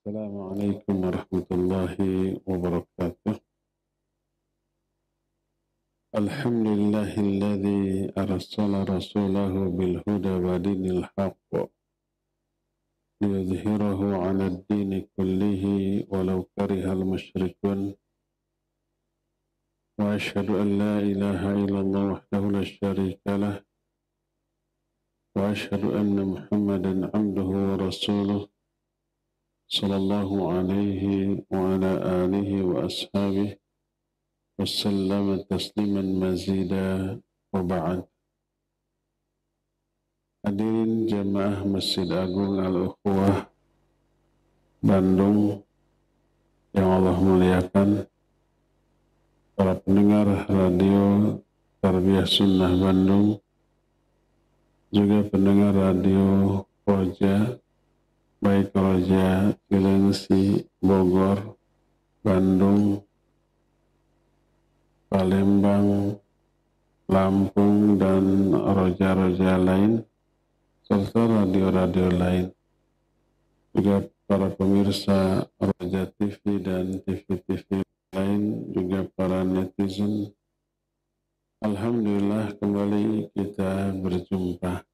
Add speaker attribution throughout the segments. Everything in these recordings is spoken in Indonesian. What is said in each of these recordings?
Speaker 1: Assalamualaikum warahmatullahi wabarakatuh. Alhamdulillahilladzi arsala rasulahu bil huda wa dinil haqq liyudhhirahu 'ala ad-dini kullihi walau karihal musyrikun. Wa asyhadu an la ilaha illallah wahdahu la syarika lah wa asyhadu anna Muhammadan 'abduhu wa rasuluh sallallahu alaihi wa ala alihi wa ashabihi wassalamu tasliman mazida wa ba'd. Hadirin jamaah Masjid Agung Al-Ukhuwah Bandung yang Allah muliakan, para pendengar radio Tarbiyah Sunnah Bandung, juga pendengar radio Roja, baik Roja Cilengsi, Bogor, Bandung, Palembang, Lampung, dan roja-roja lain, serta radio-radio lain. Juga para pemirsa Roja TV dan TV-TV lain, juga para netizen. Alhamdulillah kembali kita berjumpa.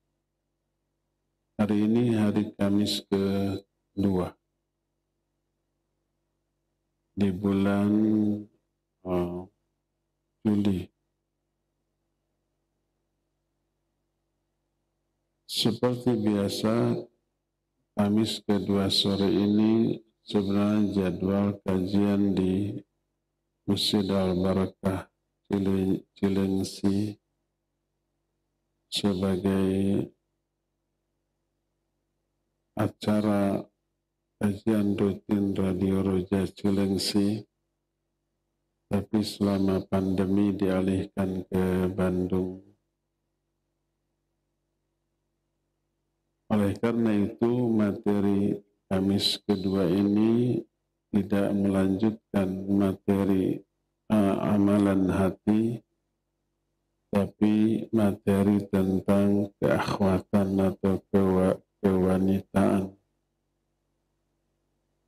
Speaker 1: Hari ini hari Kamis kedua di bulan Juli. Seperti biasa, Kamis kedua sore ini sebenarnya jadwal kajian di Masjid Al-Barakah Cilengsi sebagai acara kajian rutin Radio Roja Cilengsi, tapi selama pandemi dialihkan ke Bandung. Oleh karena itu, materi Kamis kedua ini tidak melanjutkan materi amalan hati, tapi materi tentang keakhwatan atau kewanitaan.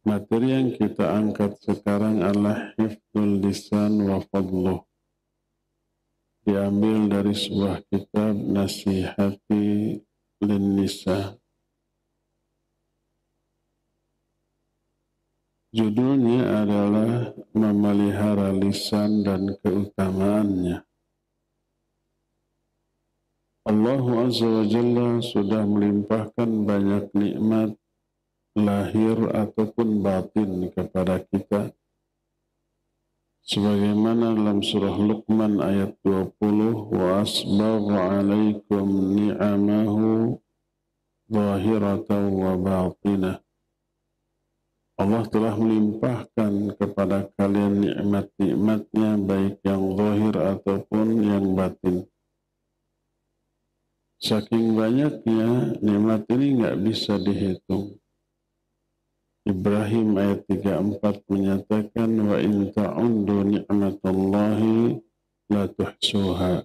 Speaker 1: Materi yang kita angkat sekarang adalah hifdzul lisan wa fadluh. Diambil dari sebuah kitab Nasihati lin-Nisa. Judulnya adalah memelihara lisan dan keutamaannya. Allah Azza wa Jalla sudah melimpahkan banyak nikmat lahir ataupun batin kepada kita. Sebagaimana dalam surah Luqman ayat 20, wa asbagha alaikum ni'amahu zahiratan wa batinah. Allah telah melimpahkan kepada kalian nikmat-nikmatnya, baik yang zahir ataupun yang batin. Saking banyaknya nikmat ini nggak bisa dihitung. Ibrahim ayat 34 menyatakan, wa in ta'undu ni'matallahi la tuhsuha.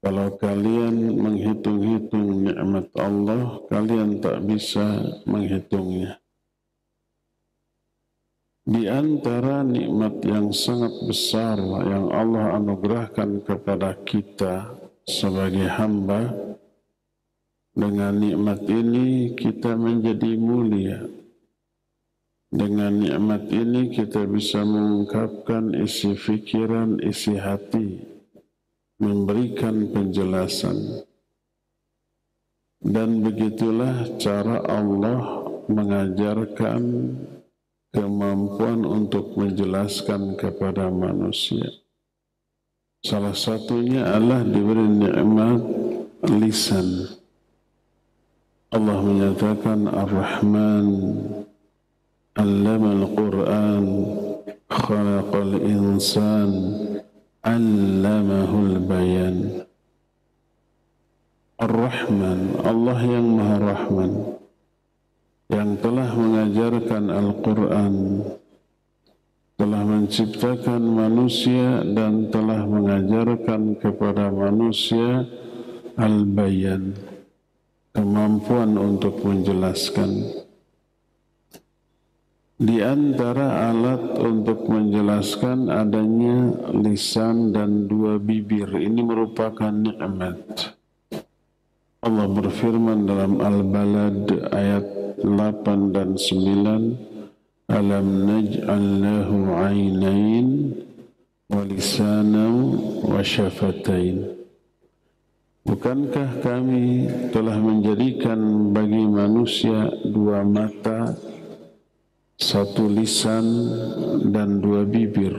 Speaker 1: Kalau kalian menghitung-hitung nikmat Allah, kalian tak bisa menghitungnya. Di antara nikmat yang sangat besar yang Allah anugerahkan kepada kita sebagai hamba, dengan nikmat ini kita menjadi mulia. Dengan nikmat ini kita bisa mengungkapkan isi pikiran, isi hati, memberikan penjelasan. Dan begitulah cara Allah mengajarkan kemampuan untuk menjelaskan kepada manusia. Salah satunya adalah diberi nikmat lisan. Allah menyatakan Ar-Rahman Allama al-Quran Khalaqal insan Allamahul bayan. Ar-Rahman, Allah yang Maha Rahman, yang telah mengajarkan Al-Quran, telah menciptakan manusia dan telah mengajarkan kepada manusia al-bayan, kemampuan untuk menjelaskan. Di antara alat untuk menjelaskan adanya lisan dan dua bibir, ini merupakan nikmat. Allah berfirman dalam Al-Balad ayat 8 dan 9, Alam naj'al lahu 'ainain wa lisanan wa syafatain. Bukankah kami telah menjadikan bagi manusia dua mata, satu lisan dan dua bibir.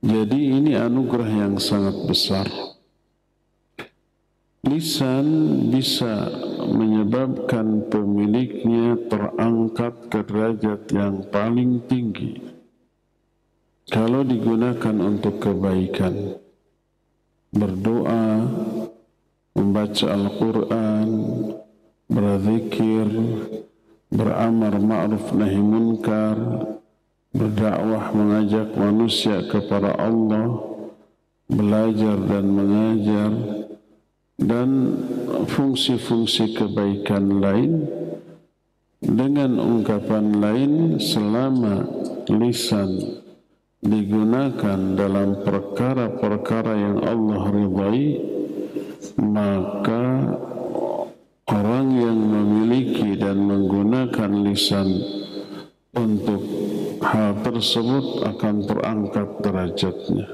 Speaker 1: Jadi ini anugerah yang sangat besar. Lisan bisa menyebabkan pemiliknya terangkat ke derajat yang paling tinggi kalau digunakan untuk kebaikan. Berdoa, membaca Al-Quran, berzikir, beramar ma'ruf nahi munkar, berdakwah mengajak manusia kepada Allah, belajar dan mengajar, dan fungsi-fungsi kebaikan lain. Dengan ungkapan lain, selama lisan digunakan dalam perkara-perkara yang Allah ridhai, maka orang yang memiliki dan menggunakan lisan untuk hal tersebut akan terangkat derajatnya.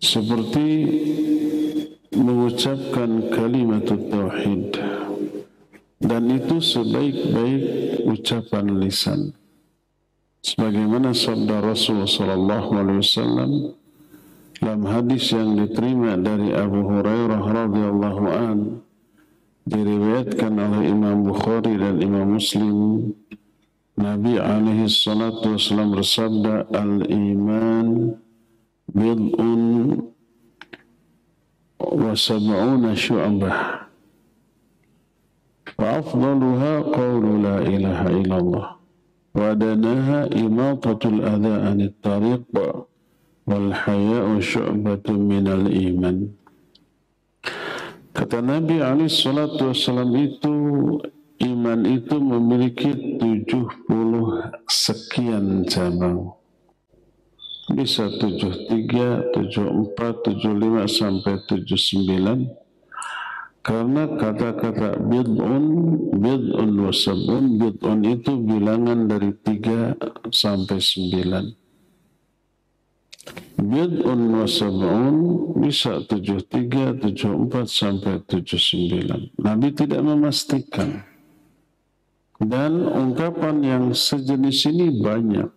Speaker 1: Seperti mengucapkan kalimat tauhid, dan itu sebaik-baik ucapan lisan. Sebagaimana sabda Rasul sallallahu alaihi wasallam dalam hadis yang diterima dari Abu Hurairah radhiyallahu an, diriwayatkan oleh Imam Bukhari dan Imam Muslim, Nabi alaihi salatu wasallam bersabda, al-iman bid'un wa sab'una syu'bah wa afdaluha qawlu la ilaha illallah wa adanaha imatatul adha anit tariq wal haya'u syu'batun minal iman. Kata Nabi alaihi salatu wasallam, itu iman itu memiliki 70 sekian cabang. Bisa 73, 74, 75 sampai 79. Karena kata-kata bid'un wa sab'un, bid'un itu bilangan dari 3 sampai 9. Bid'un wa sab'un bisa 73, 74 sampai 79. Nabi tidak memastikan. Dan ungkapan yang sejenis ini banyak.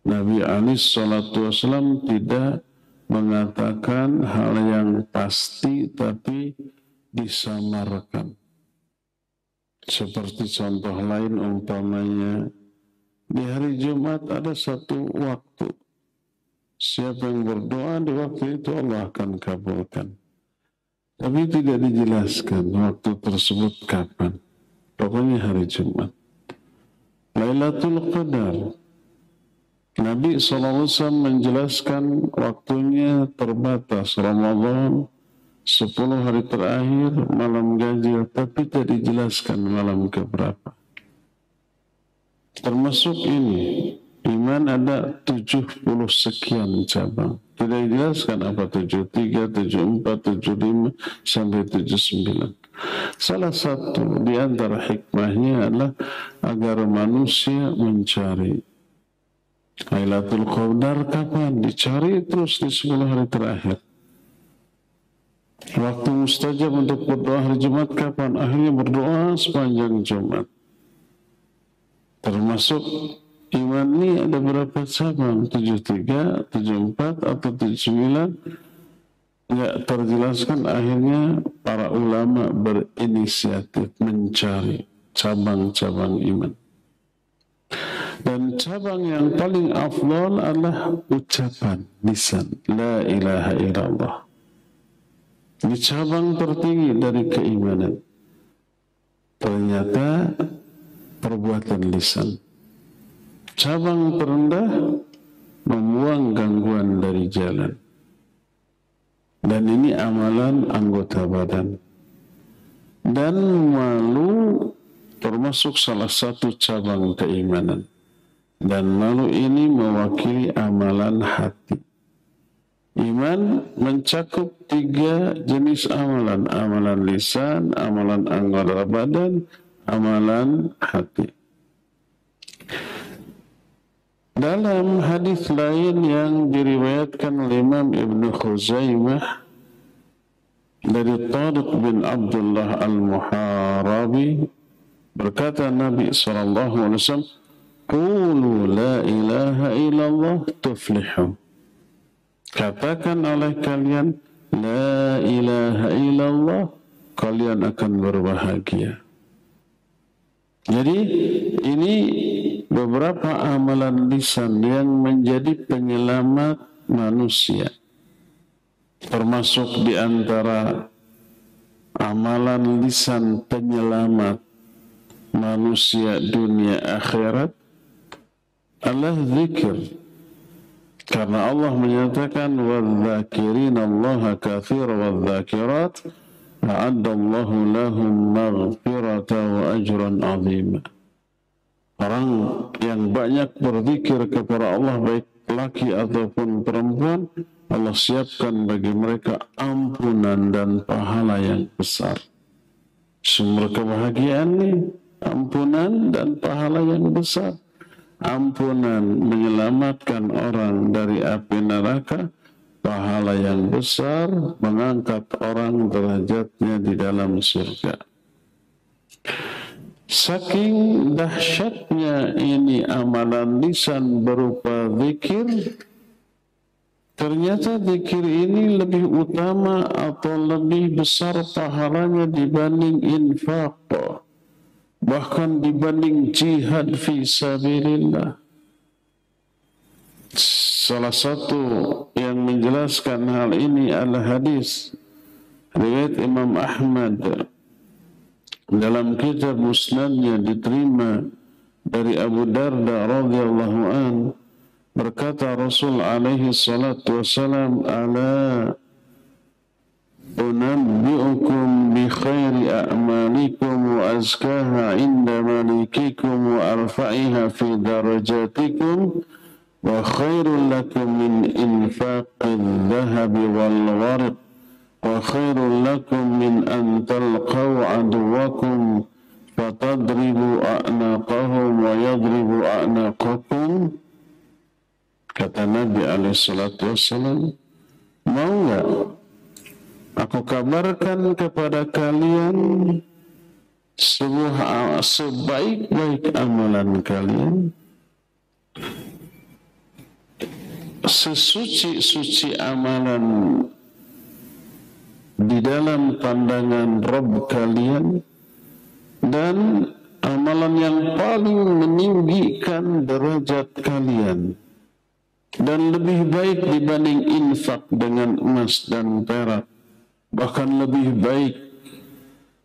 Speaker 1: Nabi alaihi salatu wasallam tidak mengatakan hal yang pasti, tapi disamarkan. Seperti contoh lain, umpamanya di hari Jumat ada satu waktu, siapa yang berdoa di waktu itu Allah akan kabulkan. Tapi tidak dijelaskan waktu tersebut kapan. Pokoknya hari Jumat. Lailatul Qadar, Nabi SAW menjelaskan waktunya terbatas. Ramadan 10 hari terakhir, malam ganjil, tapi tidak dijelaskan malam keberapa. Termasuk ini, iman ada 70 sekian cabang. Tidak dijelaskan apa 73, 74, 75 sampai 79. Salah satu di antara hikmahnya adalah agar manusia mencari Lailatul Qadar kapan, dicari terus di 10 hari terakhir. Waktu mustajab untuk berdoa hari Jumat kapan? Akhirnya berdoa sepanjang Jumat. Termasuk iman ini ada berapa cabang? 73, 74 atau 79? Tidak terjelaskan. Akhirnya para ulama berinisiatif mencari cabang-cabang iman. Dan cabang yang paling afdal adalah ucapan lisan, la ilaha illallah. Ini cabang tertinggi dari keimanan. Ternyata perbuatan lisan. Cabang terendah, membuang gangguan dari jalan. Dan ini amalan anggota badan. Dan malu termasuk salah satu cabang keimanan. Dan malu ini mewakili amalan hati. Iman mencakup 3 jenis amalan. Amalan lisan, amalan anggota badan, amalan hati. Dalam hadis lain yang diriwayatkan oleh Imam Ibnu Khuzaimah dari Tariq bin Abdullah Al-Muharabi, berkata Nabi SAW, "Qulu la ilaha illallah tuflihu." Katakan oleh kalian, la ilaha illallah, kalian akan berbahagia. Jadi ini beberapa amalan lisan yang menjadi penyelamat manusia. Termasuk di antara amalan lisan penyelamat manusia dunia akhirat adalah zikir. Karena Allah menyatakan wadzakirina Allah katsira wadzakirat a'addallahu lahum maghfiratan wa ajran 'azima. Orang yang banyak berzikir kepada Allah, baik laki ataupun perempuan, Allah siapkan bagi mereka ampunan dan pahala yang besar. Sumber kebahagiaan ini, ampunan dan pahala yang besar. Ampunan menyelamatkan orang dari api neraka, pahala yang besar mengangkat orang derajatnya di dalam surga. Saking dahsyatnya ini amalan lisan berupa zikir, ternyata zikir ini lebih utama atau lebih besar pahalanya dibanding infak, bahkan dibanding jihad fi sabilillah. Salah satu yang menjelaskan hal ini adalah hadis riwayat Imam Ahmad dalam kitab musnadnya, diterima dari Abu Darda radhiyallahu an, berkata Rasul alaihi salatu wassalam, ala unabbi'ukum bi khairi a'malikum wa azkaha inda malikikum wa arfa'iha fi darajatikum wa khairul lakum min infaqil dhahabi wal warq wa khairul lakum min an talqaw aduwakum fatadribu a'naqahum wa yadribu a'naqakum. Kata Nabi alaihi salatu wassalam, mau enggak aku kabarkan kepada kalian sebaik-baik amalan kalian, sesuci-suci amalan di dalam pandangan Rabb kalian, dan amalan yang paling meninggikan derajat kalian dan lebih baik dibanding infak dengan emas dan perak, bahkan lebih baik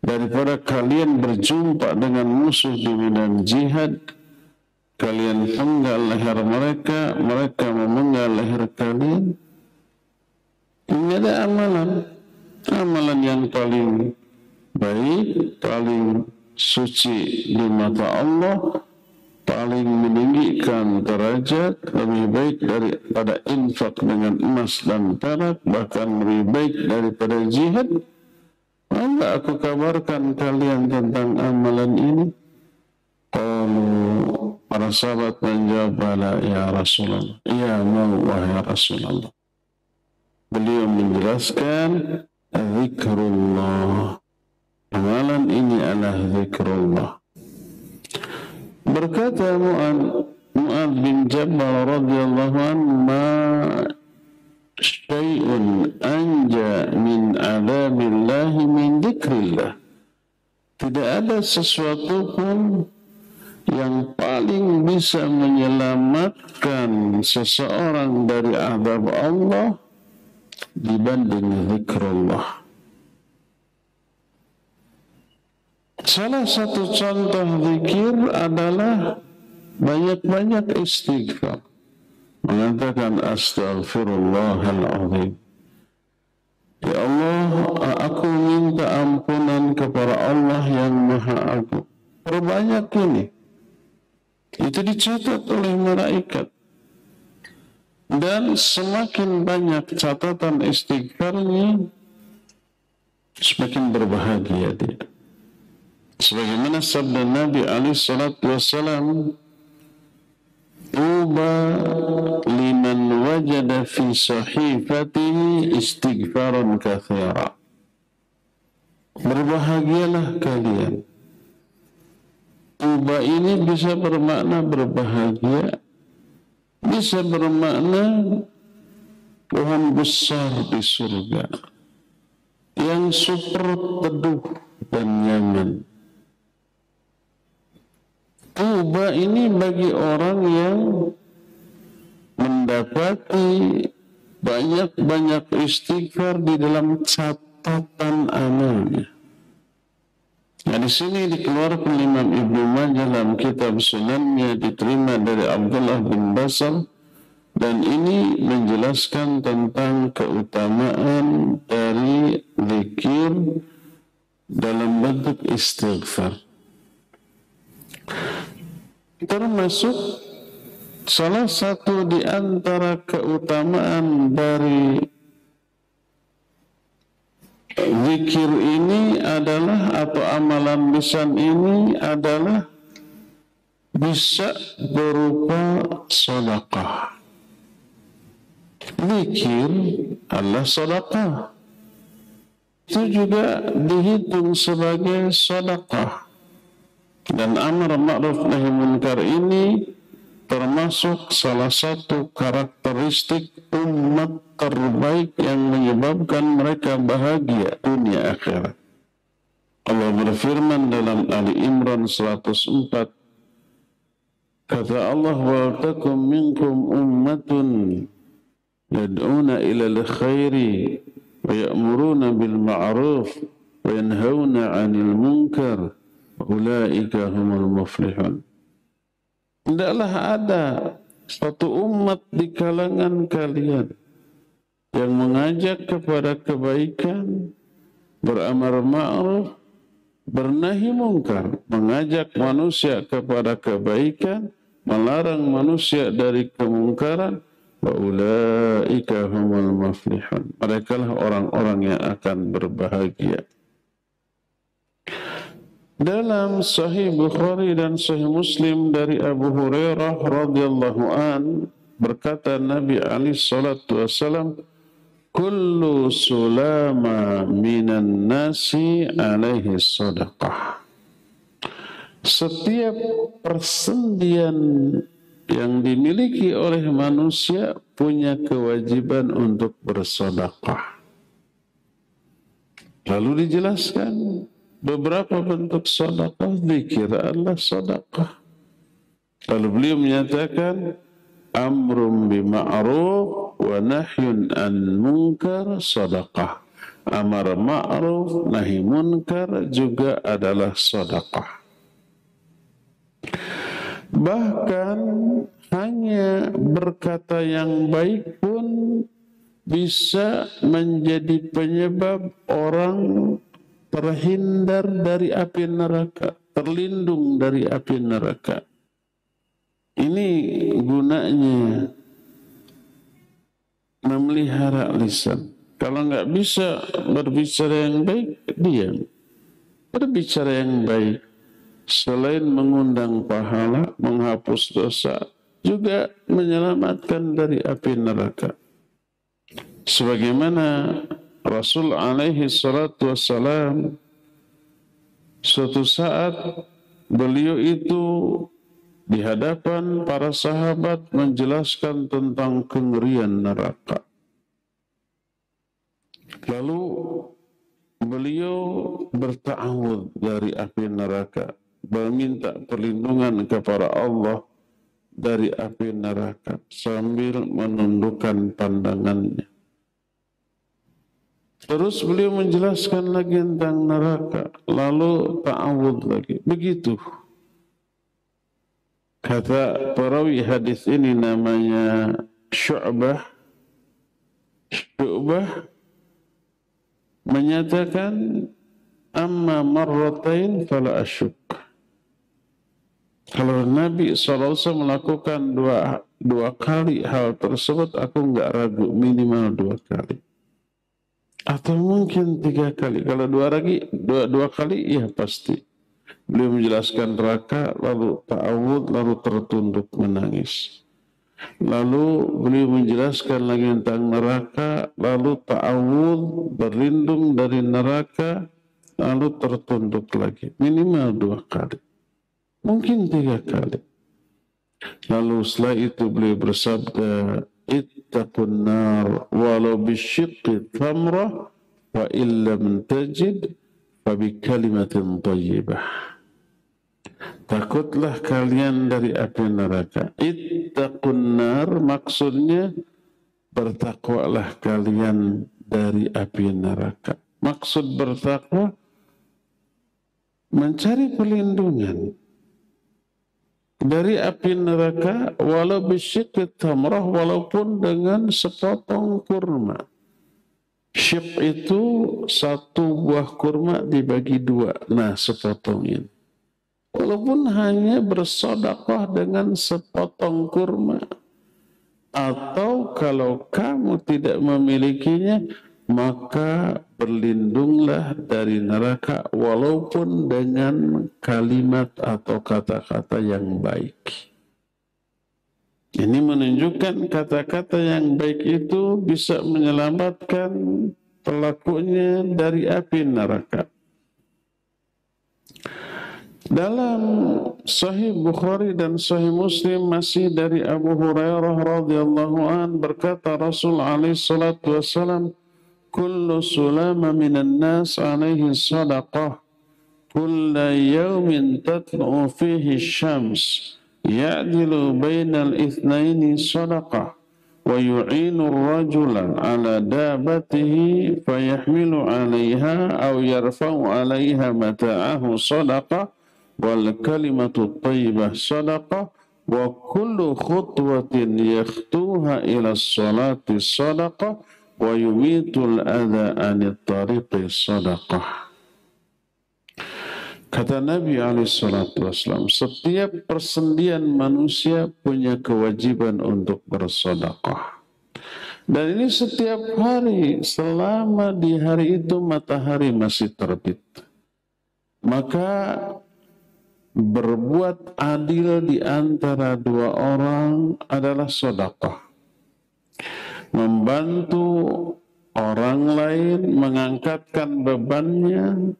Speaker 1: daripada kalian berjumpa dengan musuh di medan jihad, kalian penggal leher mereka, mereka memenggal leher kalian. Ini ada amalan yang paling baik, paling suci di mata Allah, paling meninggikan derajat, lebih baik daripada infak dengan emas dan perak, bahkan lebih baik daripada jihad. Maka aku kabarkan kalian tentang amalan ini. Kalau para sahabat menjawab, bala ya Rasulullah, ya mau wahai Rasulullah. Beliau menjelaskan zikrullah. Amalan ini adalah zikrullah. Berkata Mu'adz bin Jabal radhiyallahu anhu, ma syai'un anja min adabillahi min dzikrillah. Tidak ada sesuatu pun yang paling bisa menyelamatkan seseorang dari azab Allah dibanding zikrullah. Salah satu contoh zikir adalah banyak-banyak istighfar. Mengatakan astaghfirullahaladzim. Ya Allah, aku minta ampunan kepada Allah yang Maha Agung. perbanyak ini. Itu dicatat oleh malaikat. Dan semakin banyak catatan istighfarnya, semakin berbahagia dia. Sebagaimana sabda Nabi alaihi salatu wassalam, "Tuba liman wajada fi sahifatihi istighfaran katsira." Berbahagialah kalian. Tuba ini bisa bermakna berbahagia, bisa bermakna Tuhan besar di surga yang super teduh dan nyaman. Tuba ini bagi orang yang mendapati banyak-banyak istighfar di dalam catatan amalnya. Nah, di sini dikeluarkan Imam Ibnu Majah dalam kitab Sunannya, diterima dari Abdullah bin Basal, dan ini menjelaskan tentang keutamaan dari zikir dalam bentuk istighfar. Termasuk salah satu di antara keutamaan dari zikir ini adalah, atau amalan lisan ini adalah, bisa berupa sedekah. Zikir adalah sedekah. Itu juga dihitung sebagai sedekah. Dan amar ma'ruf nahi munkar ini termasuk salah satu karakteristik umat terbaik yang menyebabkan mereka bahagia dunia akhirat. Allah berfirman dalam Ali Imran 104, kata Allah, wa takum minkum ummatun yad'una ila al-khairi wa ya'muruna bil ma'ruf wa yanhauna 'anil munkar ulaika humul muflihun. Tidaklah ada satu umat di kalangan kalian yang mengajak kepada kebaikan, beramar ma'ruf, bernahi mungkar, mengajak manusia kepada kebaikan, melarang manusia dari kemungkaran. Wa ulaika humul muflihun. Merekalah orang-orang yang akan berbahagia. Dalam Sahih Bukhari dan Sahih Muslim dari Abu Hurairah radhiyallahu an, berkata Nabi alaihi salatu wasallam, kullu sulama minan nasi alaihi sadaqah. Setiap persendian yang dimiliki oleh manusia punya kewajiban untuk bersedekah. Lalu dijelaskan beberapa bentuk sedekah. Zikir adalah sedekah. Lalu beliau menyatakan, amrum bima'ruf wa nahyun an munkar sedekah. Amar ma'ruf nahi munkar juga adalah sedekah. Bahkan hanya berkata yang baik pun bisa menjadi penyebab orang terhindar dari api neraka, terlindung dari api neraka. Ini gunanya memelihara lisan. Kalau nggak bisa berbicara yang baik, diam. Berbicara yang baik, selain mengundang pahala, menghapus dosa, juga menyelamatkan dari api neraka. Sebagaimana Rasul alaihi salatu wassalam, suatu saat beliau itu di hadapan para sahabat menjelaskan tentang kengerian neraka. Lalu beliau berta'awudz dari api neraka, meminta perlindungan kepada Allah dari api neraka sambil menundukkan pandangannya. Terus beliau menjelaskan lagi tentang neraka, lalu ta'awudz lagi. Begitu. Kata perawi hadis ini namanya Syu'bah menyatakan, amma marratain fala asyuk. Kalau Nabi SAW melakukan dua kali hal tersebut, aku nggak ragu minimal 2 kali. Atau mungkin 3 kali. Kalau dua kali, ya pasti. Beliau menjelaskan neraka, lalu ta'awud, lalu tertunduk menangis. Lalu beliau menjelaskan lagi tentang neraka, lalu ta'awud, berlindung dari neraka, lalu tertunduk lagi. Minimal 2 kali. Mungkin 3 kali. Lalu setelah itu beliau bersabda, ittaqun nar walau bisyiqqi thamrah wa illam tajid fa bi kalimatin thayyibah. Takutlah kalian dari api neraka. Ittaqun nar maksudnya bertakwalah kalian dari api neraka. Maksud bertakwa mencari perlindungan dari api neraka walau bisyiqqi tamrah, walaupun dengan sepotong kurma. Syik itu satu buah kurma dibagi 2. Nah, sepotong ini. Walaupun hanya bersedekah dengan sepotong kurma. Atau kalau kamu tidak memilikinya, maka berlindunglah dari neraka walaupun dengan kalimat atau kata-kata yang baik. Ini menunjukkan kata-kata yang baik itu bisa menyelamatkan pelakunya dari api neraka. Dalam Sahih Bukhari dan Sahih Muslim masih dari Abu Hurairah radhiyallahu an berkata Rasul alaihi salatu wassalam, kullu sulama minan nas alaihi sadaqah, kulla yawmin tatlu'u fihi syams, ya'dilu bainal ithnaini sadaqah, wa yu'inu rajulan ala dabatihi fayahmilu alaiha aw yarfa'u alaiha mata'ahu sadaqah, wal kalimatu thayyibah sadaqah, wa kullu khutwatin yakhtuha ila salati sadaqah, wa yumitul adha anit tariqi sadaqah. Kata Nabi SAW, setiap persendian manusia punya kewajiban untuk bersedekah. Dan ini setiap hari, selama di hari itu matahari masih terbit. Maka berbuat adil di antara 2 orang adalah sedekah. Membantu orang lain mengangkatkan bebannya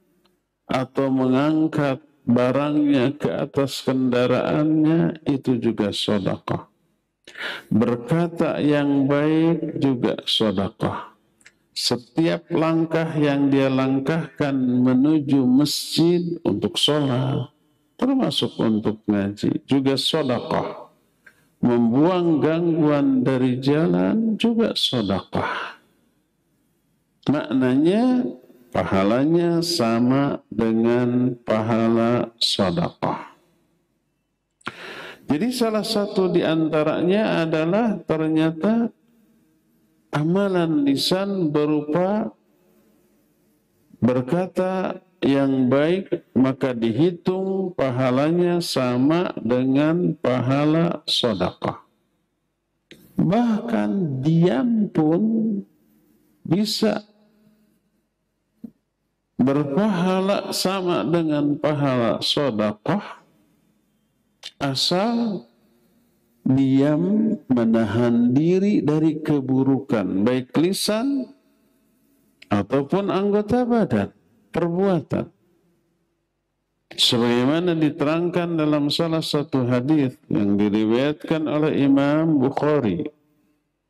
Speaker 1: atau mengangkat barangnya ke atas kendaraannya, itu juga sedekah. Berkata yang baik juga sedekah. Setiap langkah yang dia langkahkan menuju masjid untuk sholat, termasuk untuk ngaji, juga sedekah. Membuang gangguan dari jalan juga sedekah. Maknanya pahalanya sama dengan pahala sedekah. Jadi salah satu di antaranya adalah ternyata amalan lisan berupa berkata yang baik, maka dihitung pahalanya sama dengan pahala sedekah. Bahkan diam pun bisa berpahala sama dengan pahala sedekah asal diam menahan diri dari keburukan baik lisan ataupun anggota badan, perbuatan. Sebagaimana diterangkan dalam salah satu hadis yang diriwayatkan oleh Imam Bukhari,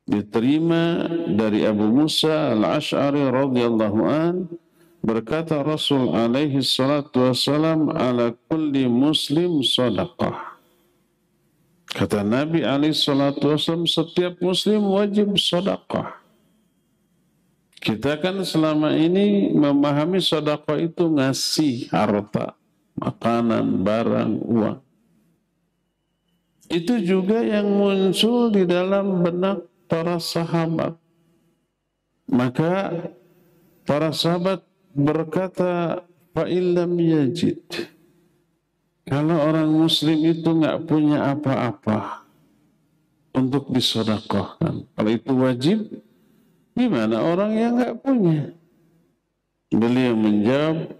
Speaker 1: diterima dari Abu Musa al-Ash'ari radhiyallahu an, berkata Rasul alaihi salatu wassalam, ala kulli muslim sadaqah. Kata Nabi alaihi salatu wassalam, setiap muslim wajib sedekah. Kita kan selama ini memahami sedekah itu ngasih harta, makanan, barang, uang. Itu juga yang muncul di dalam benak para sahabat. Maka para sahabat berkata, fa illam yajid, Kalau orang muslim itu nggak punya apa-apa untuk disedekahkan, kalau itu wajib, gimana orang yang nggak punya? Beliau menjawab,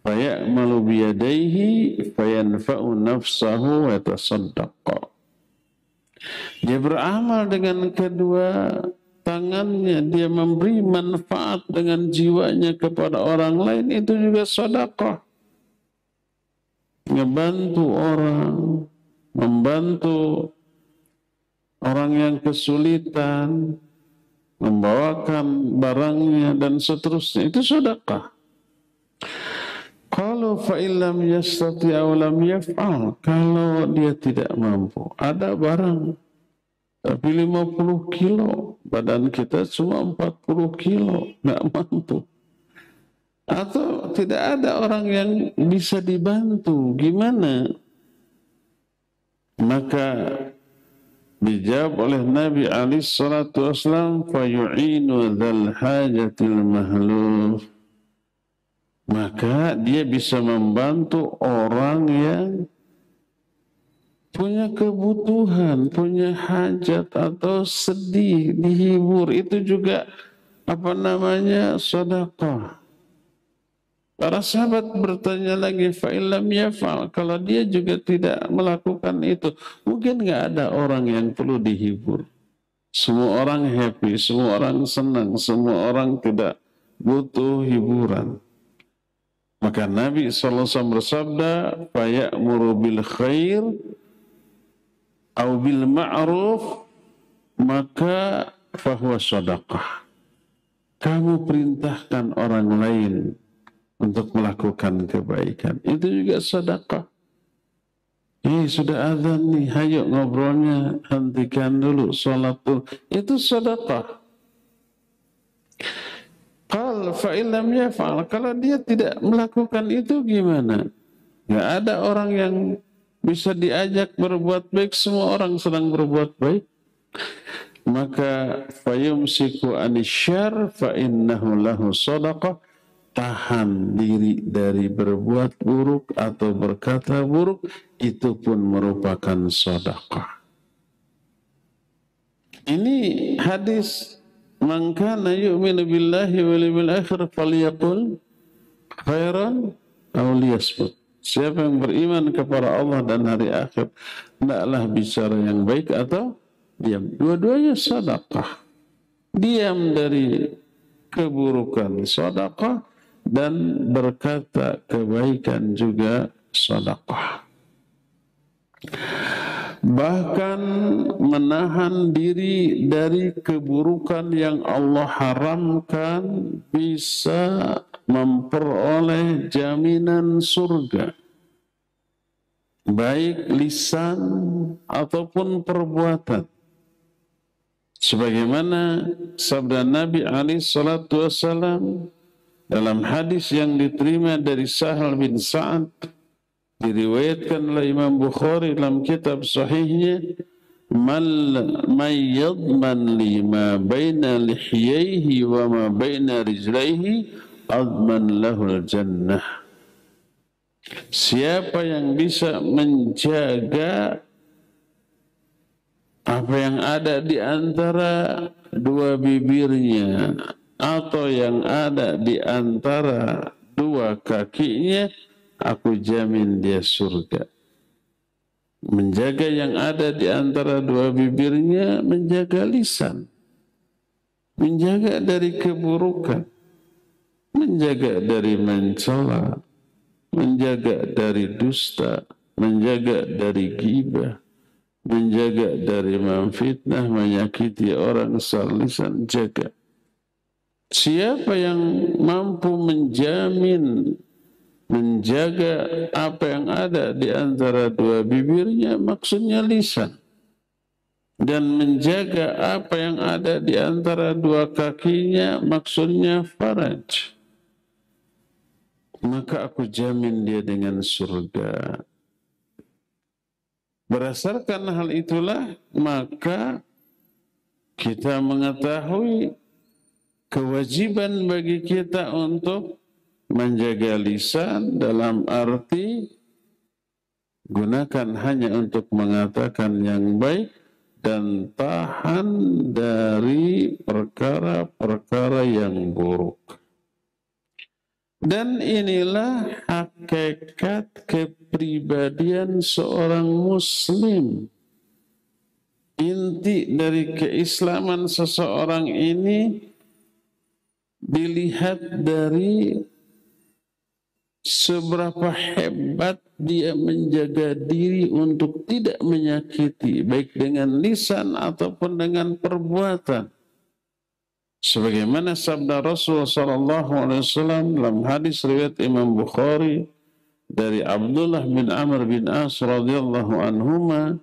Speaker 1: faya'malu biyadaihi fayanfa'u nafsahu wa yatasaddaqa. Dia beramal dengan kedua tangannya, dia memberi manfaat dengan jiwanya kepada orang lain, itu juga sedekah. Ngebantu orang, membantu orang yang kesulitan, membawakan barangnya dan seterusnya, itu sedekah. Kalau fa'ilam yastati aw lam yaf'al, kalau dia tidak mampu, ada barang tapi 50 kilo, badan kita cuma 40 kilo, nggak mampu. Atau tidak ada orang yang bisa dibantu, gimana? Maka dijawab oleh Nabi SAW, fayu'inu dzal hajatil mahluf. Maka dia bisa membantu orang yang punya kebutuhan, punya hajat atau sedih, dihibur. Itu juga sedekah. Para sahabat bertanya lagi, fa'ilam yaf'al, kalau dia juga tidak melakukan itu, mungkin nggak ada orang yang perlu dihibur. Semua orang happy, semua orang senang, semua orang tidak butuh hiburan. Maka Nabi SAW bersabda, faya'muru bil khair au bil ma'ruf, maka fahuwa sedekah. Kamu perintahkan orang lain untuk melakukan kebaikan, itu juga sedekah. Sudah azan nih, hayo ngobrolnya, hentikan dulu, sholat dulu, itu sedekah. Fa'ilam yaf'al, kalau dia tidak melakukan itu gimana? Nggak ada orang yang bisa diajak berbuat baik, semua orang sedang berbuat baik. Maka fayumsiku anisyar fa'innahu lahu sadaqah, tahan diri dari berbuat buruk atau berkata buruk, itu pun merupakan sedekah. Ini hadis, man kana yu'minu billahi wal yawmil akhir falyaqul khairan aw liyasmut. Siapa yang beriman kepada Allah dan hari akhir, hendaklah bicara yang baik atau diam. Dua-duanya sedekah. Diam dari keburukan sedekah, dan berkata kebaikan juga sedekah. Bahkan menahan diri dari keburukan yang Allah haramkan bisa memperoleh jaminan surga, baik lisan ataupun perbuatan. Sebagaimana sabda Nabi SAW dalam hadis yang diterima dari Sahal bin Sa'ad, diriwayatkan oleh Imam Bukhari dalam kitab sahihnya, man yadman li ma baina lihiyaihi wa ma baina rijlaihi adman lahul jannah. Siapa yang bisa menjaga apa yang ada di antara dua bibirnya atau yang ada di antara dua kakinya, aku jamin dia surga. Menjaga yang ada di antara dua bibirnya, menjaga lisan, menjaga dari keburukan, menjaga dari mencela, menjaga dari dusta, menjaga dari ghibah, menjaga dari memfitnah, menyakiti orang, lisan, jaga. Siapa yang mampu menjaga apa yang ada di antara dua bibirnya, maksudnya lisan, dan menjaga apa yang ada di antara dua kakinya, maksudnya faraj, maka aku jamin dia dengan surga. Berdasarkan hal itulah, maka kita mengetahui kewajiban bagi kita untuk menjaga lisan dalam arti Gunakan hanya untuk mengatakan yang baik dan tahan dari perkara-perkara yang buruk. Dan inilah hakikat kepribadian seorang muslim. Inti dari keislaman seseorang ini dilihat dari seberapa hebat dia menjaga diri untuk tidak menyakiti, baik dengan lisan ataupun dengan perbuatan. Sebagaimana sabda Rasul sallallahu alaihi wasallam dalam hadis riwayat Imam Bukhari dari Abdullah bin Amr bin As radhiyallahu anhuma,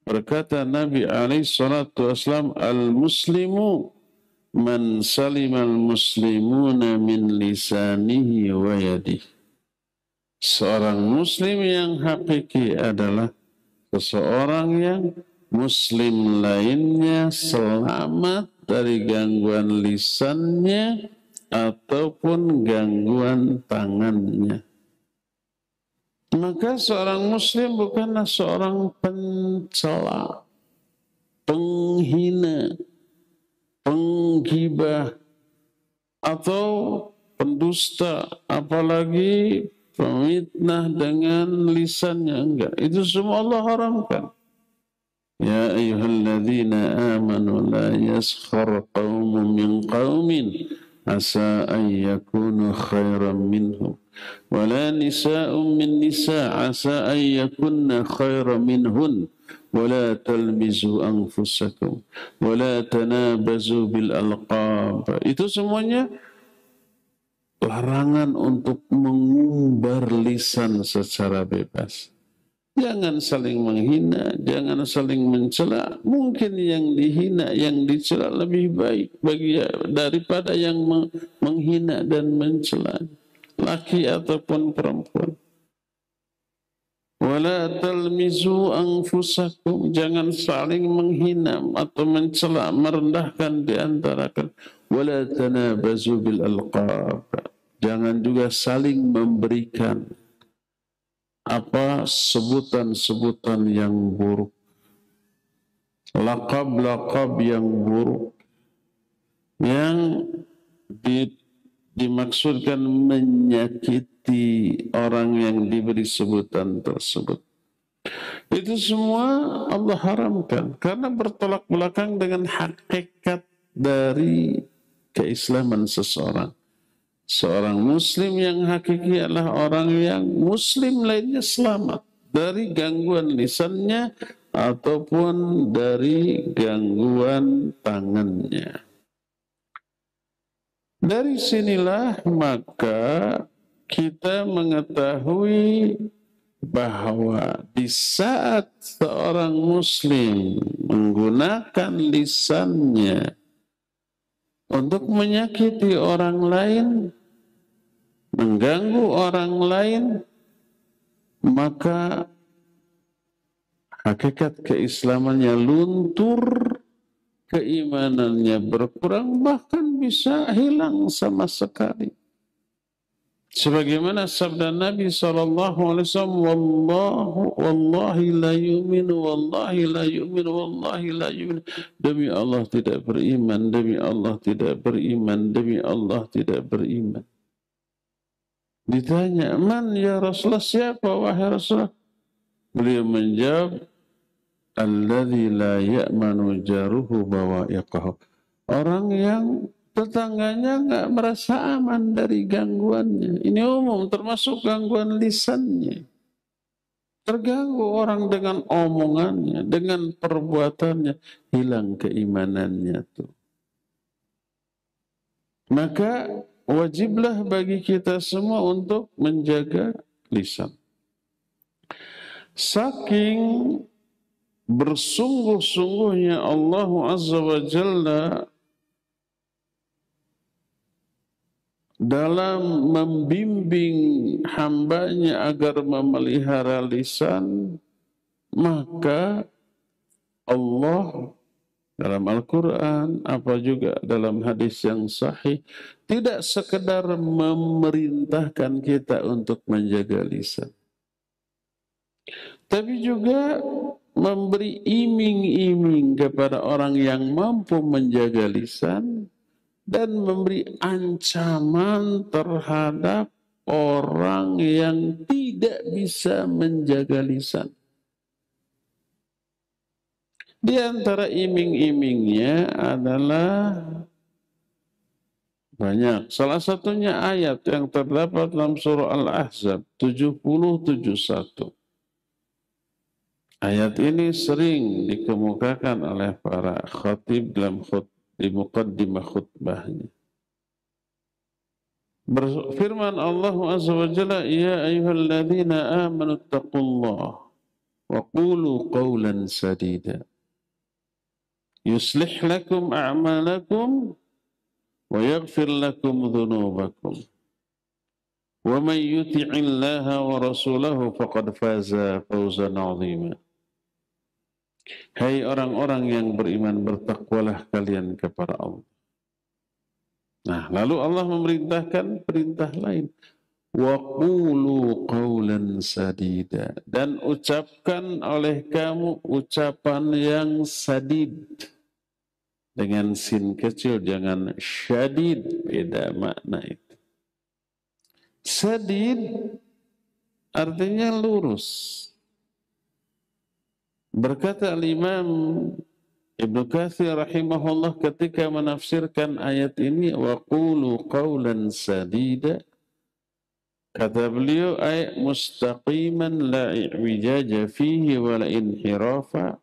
Speaker 1: berkata Nabi alaihi salatu wasallam, al-muslimu man salimal muslimuna min lisanihi wa yadihi. Seorang muslim yang hakiki adalah seseorang yang muslim lainnya selamat dari gangguan lisannya ataupun gangguan tangannya. Maka seorang muslim bukanlah seorang pencela, penghina, penggibah, atau pendusta, apalagi pemitnah dengan lisannya. Enggak, itu semua Allah haramkan. Ya ayyuhalladzina amanu la yaskhar qaumun min qaumin asa an yakunu khairan minhum wala nisa'un min nisa' asa an yakunna khairan minhun wala talmizu anfusakum wala tanabazu bil alqab. Itu semuanya larangan untuk mengumbar lisan secara bebas. Jangan saling menghina, jangan saling mencela. Mungkin yang dihina, yang dicela lebih baik daripada yang menghina dan mencela, laki ataupun perempuan. Wala talmizu anfusakum, jangan saling menghina atau mencela, merendahkan di antara kalian. Wala tanabazu bil alqab, jangan juga saling memberikan sebutan-sebutan yang buruk, laqab-laqab yang buruk, yang dimaksudkan menyakiti orang yang diberi sebutan tersebut. Itu semua Allah haramkan karena bertolak belakang dengan hakikat dari keislaman seseorang. Seorang muslim yang hakiki adalah orang yang muslim lainnya selamat dari gangguan lisannya ataupun dari gangguan tangannya. Dari sinilah maka kita mengetahui bahwa di saat seorang muslim menggunakan lisannya untuk menyakiti orang lain, mengganggu orang lain, maka hakikat keislamannya luntur, keimanannya berkurang, bahkan bisa hilang sama sekali. Sebagaimana sabda Nabi SAW, wallahi la yu'min, wallahi la yu'min, wallahi la yu'min. Demi Allah tidak beriman, demi Allah tidak beriman, demi Allah tidak beriman. Ditanya, man ya Rasulullah, siapa wahai Rasulullah? Beliau menjawab, alladzi la ya'manu jaruhu bawa'iqahu. Orang yang tetangganya nggak merasa aman dari gangguannya. Ini umum, termasuk gangguan lisannya. Terganggu orang dengan omongannya, dengan perbuatannya, hilang keimanannya tuh. Maka wajiblah bagi kita semua untuk menjaga lisan. Saking bersungguh-sungguhnya Allah Azza wa Jalla dalam membimbing hambanya agar memelihara lisan, maka Allah dalam Al-Quran, apa juga dalam hadis yang sahih, tidak sekedar memerintahkan kita untuk menjaga lisan, tapi juga memberi iming-iming kepada orang yang mampu menjaga lisan dan memberi ancaman terhadap orang yang tidak bisa menjaga lisan. Di antara iming-imingnya adalah banyak. Salah satunya ayat yang terdapat dalam surah Al-Ahzab 70-71. Ayat ini sering dikemukakan oleh para khatib dalam di muqaddimah khutbahnya. Berfirman Allah Azza wa Jalla, "Ya ayyuhalladzina amanu taqullaha wa qulu qawlan sadida. Yuslih lakum a'malakum wa yaghfir lakum dhunubakum. Wa man yuti'illaha wa rasulahu faqad faza fawzan 'azima." Hai orang-orang yang beriman, bertakwalah kalian kepada Allah. Nah, lalu Allah memerintahkan perintah lain. Wa qulu qawlan sadida. Dan ucapkan oleh kamu ucapan yang sadid. Dengan sin kecil, jangan syadid. Beda makna itu. Sadid artinya lurus. Berkata Imam Ibnu Katsir rahimahullah ketika menafsirkan ayat ini, wa qulu qawlan sadida, kata beliau, ay mustaqiman la i'wijaja fihi wa la inhirafa,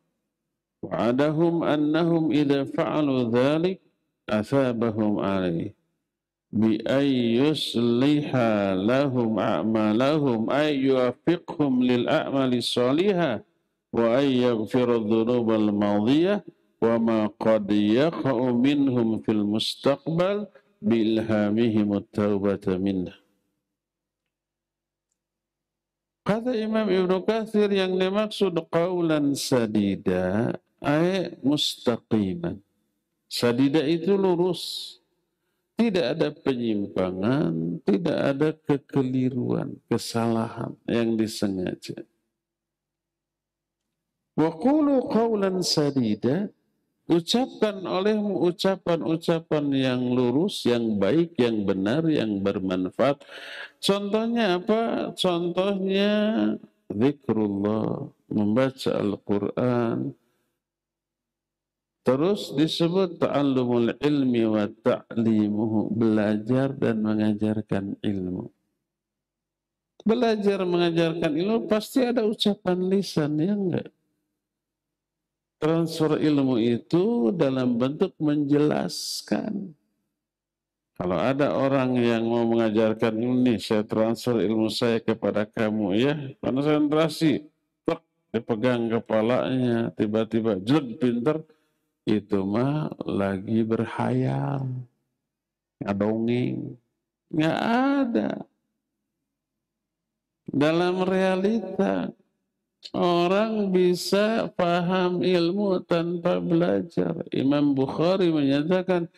Speaker 1: wa'adahum annahum idza fa'alu dhalik athabahum alaih bi ay yusliha lahum a'malahum ay yuwaffiqhum lil a'mali salihah wa ay yaghfira dhunubal madiyah wa ma qad yaqa'u minhum fil mustaqbal bi ilhamihim at-taubata minhu. Kata Imam Ibnu Katsir, yang dimaksud qaulan sadida ay mustaqiman. Sadida itu lurus, tidak ada penyimpangan, tidak ada kekeliruan, kesalahan yang disengaja. Wa qulu qawlan sadida, ucapkan olehmu ucapan-ucapan yang lurus, yang baik, yang benar, yang bermanfaat. Contohnya apa? Contohnya zikrullah, membaca Al-Quran. Terus disebut ta'allumul ilmi wa ta'limuhu, belajar dan mengajarkan ilmu. Belajar mengajarkan ilmu pasti ada ucapan lisan, ya enggak? Transfer ilmu itu dalam bentuk menjelaskan. Kalau ada orang yang mau mengajarkan ini, saya transfer ilmu saya kepada kamu ya, konsentrasi, tek, dipegang kepalanya, tiba-tiba jelek pinter, itu mah lagi berhayal, ngadongeng, nggak ada. Dalam realita, orang bisa paham ilmu tanpa belajar. Imam Bukhari menyatakan,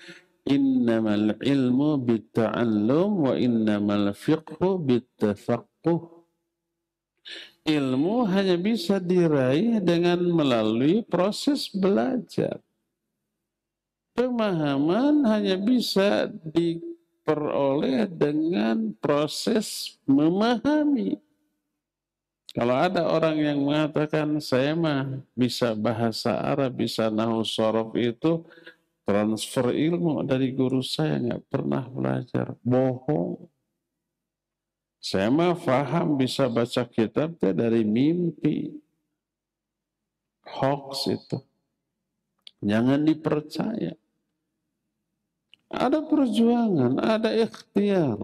Speaker 1: innamal ilmu bitta'allum wa innamal fiqhu bittafaqquh. Ilmu hanya bisa diraih dengan melalui proses belajar. Pemahaman hanya bisa diperoleh dengan proses memahami. Kalau ada orang yang mengatakan saya mah bisa bahasa Arab, bisa nahwu shorof, itu transfer ilmu dari guru saya, nggak pernah belajar. Bohong. Saya mah paham bisa baca kitab dari mimpi. Hoax itu. Jangan dipercaya. Ada perjuangan, ada ikhtiar.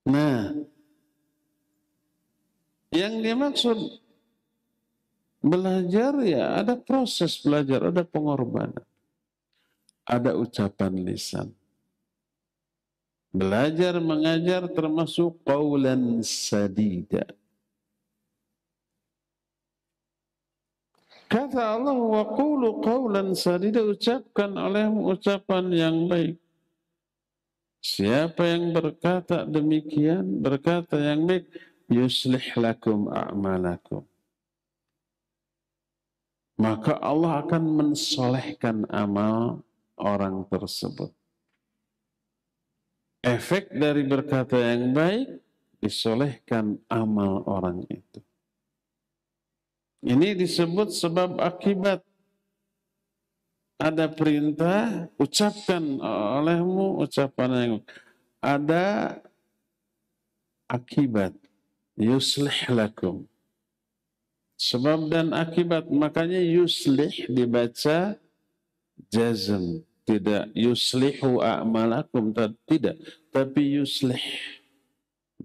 Speaker 1: Nah, yang dimaksud belajar ya ada proses belajar, ada pengorbanan. Ada ucapan lisan. Belajar mengajar termasuk qaulan sadida. Kata Allah, wa qulu qaulan sadida, ucapkan olehmu ucapan yang baik. Siapa yang berkata demikian, berkata yang baik, yuslih lakum a'malakum. Maka Allah akan mensolehkan amal orang tersebut. Efek dari berkata yang baik, disolehkan amal orang itu. Ini disebut sebab akibat. Ada perintah, ucapkan olehmu ucapan yang ada akibat. Yuslih lakum. Sebab dan akibat, makanya yuslih dibaca jazm. Tidak yuslihu a'malakum, tidak. Tapi yuslih.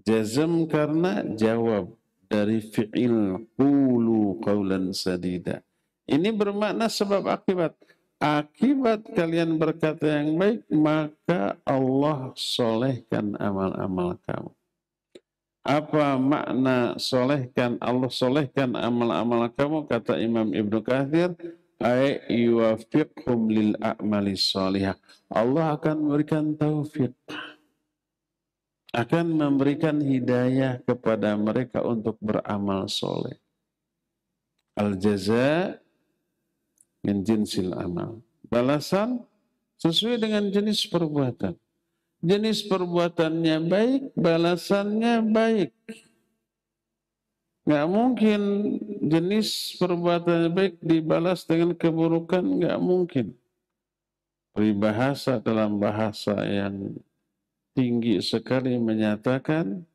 Speaker 1: Jazm karena jawab dari fi'il qulu qawlan sadida. Ini bermakna sebab akibat. Akibat kalian berkata yang baik, maka Allah solehkan amal-amal kamu. Apa makna solehkan? Allah solehkan amal-amal kamu, kata Imam Ibnu Katsir, ay yuwaffiqhum lil a'mali sholihah. Allah akan memberikan taufik, akan memberikan hidayah kepada mereka untuk beramal soleh. Al-jaza min jinsil amal. Balasan sesuai dengan jenis perbuatan. Jenis perbuatannya baik, balasannya baik. Nggak mungkin jenis perbuatannya baik dibalas dengan keburukan, nggak mungkin. Peribahasa dalam bahasa yang tinggi sekali menyatakan,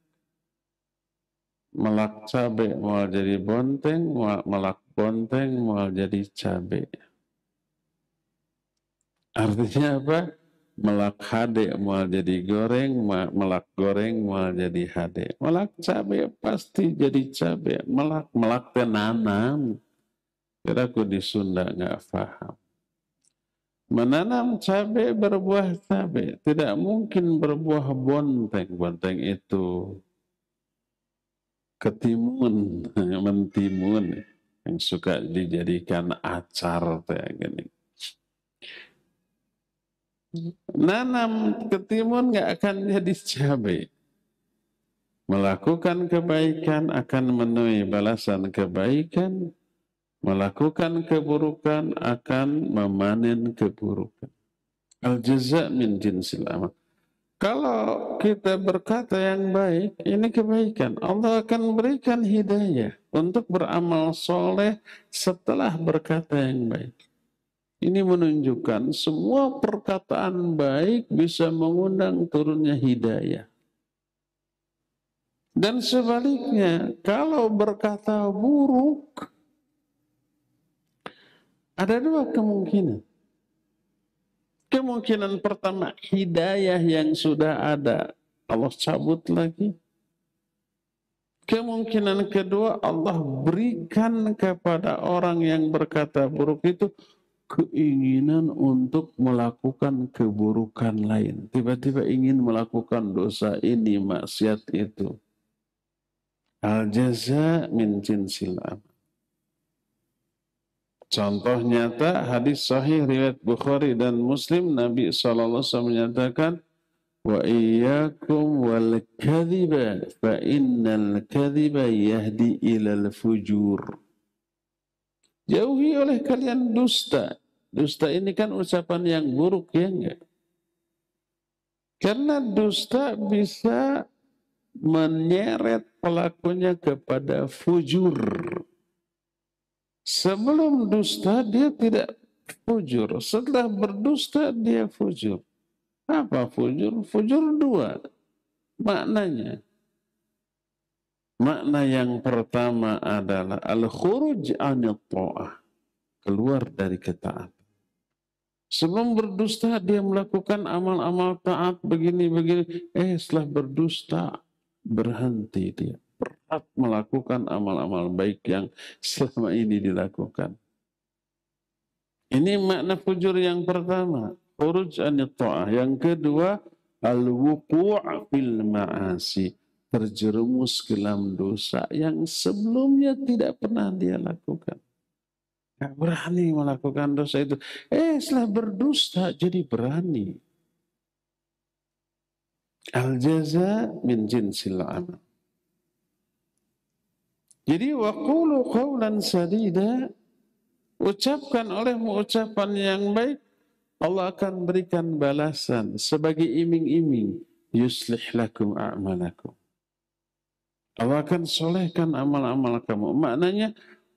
Speaker 1: melak cabe mau jadi bonteng, melak bonteng mau jadi cabe. Artinya apa? Melak hade mau jadi goreng, melak goreng mau jadi hade. Melak cabe pasti jadi cabe. Melak nanam. Kiraku di Sunda nggak paham. Menanam cabe berbuah cabe. Tidak mungkin berbuah bonteng. Bonteng itu ketimun, mentimun, yang suka dijadikan acar kayak gini. Nanam ketimun nggak akan jadi cabai. Melakukan kebaikan akan menuai balasan kebaikan. Melakukan keburukan akan memanen keburukan. Al-jaza min jinsil amal. Kalau kita berkata yang baik, ini kebaikan. Allah akan berikan hidayah untuk beramal soleh setelah berkata yang baik. Ini menunjukkan semua perkataan baik bisa mengundang turunnya hidayah. Dan sebaliknya, kalau berkata buruk, ada dua kemungkinan. Kemungkinan pertama, hidayah yang sudah ada, Allah cabut lagi. Kemungkinan kedua, Allah berikan kepada orang yang berkata buruk itu keinginan untuk melakukan keburukan lain. Tiba-tiba ingin melakukan dosa ini, maksiat itu. Al-jaza min jinsil amal. Contoh nyata hadis sahih riwayat Bukhari dan Muslim, Nabi SAW menyatakan, wa iyyakum wal kadhiba fa innal kadhiba yahdi ilal fujur. Jauhi oleh kalian dusta. Dusta ini kan ucapan yang buruk, ya enggak? Karena dusta bisa menyeret pelakunya kepada fujur. Sebelum dusta dia tidak fujur. Setelah berdusta dia fujur. Apa fujur? Fujur dua maknanya. Makna yang pertama adalah al-khuruj anit ta'ah. Keluar dari ketaatan. Sebelum berdusta dia melakukan amal-amal taat begini-begini. Setelah berdusta berhenti dia. Berat melakukan amal-amal baik yang selama ini dilakukan. Ini makna fujur yang pertama. Khuruj anit ta'ah. Yang kedua, al-wuqu' fil ma'asi. Terjerumus ke dalam dosa yang sebelumnya tidak pernah dia lakukan. Gak berani melakukan dosa itu. Setelah berdusta jadi berani. Al-jaza min jinsil amal. Jadi waqulu qawlan sadida, ucapkan olehmu ucapan yang baik, Allah akan berikan balasan sebagai iming-iming. Yuslih lakum a'malakum. Allah akan solehkan amal-amal kamu. Maknanya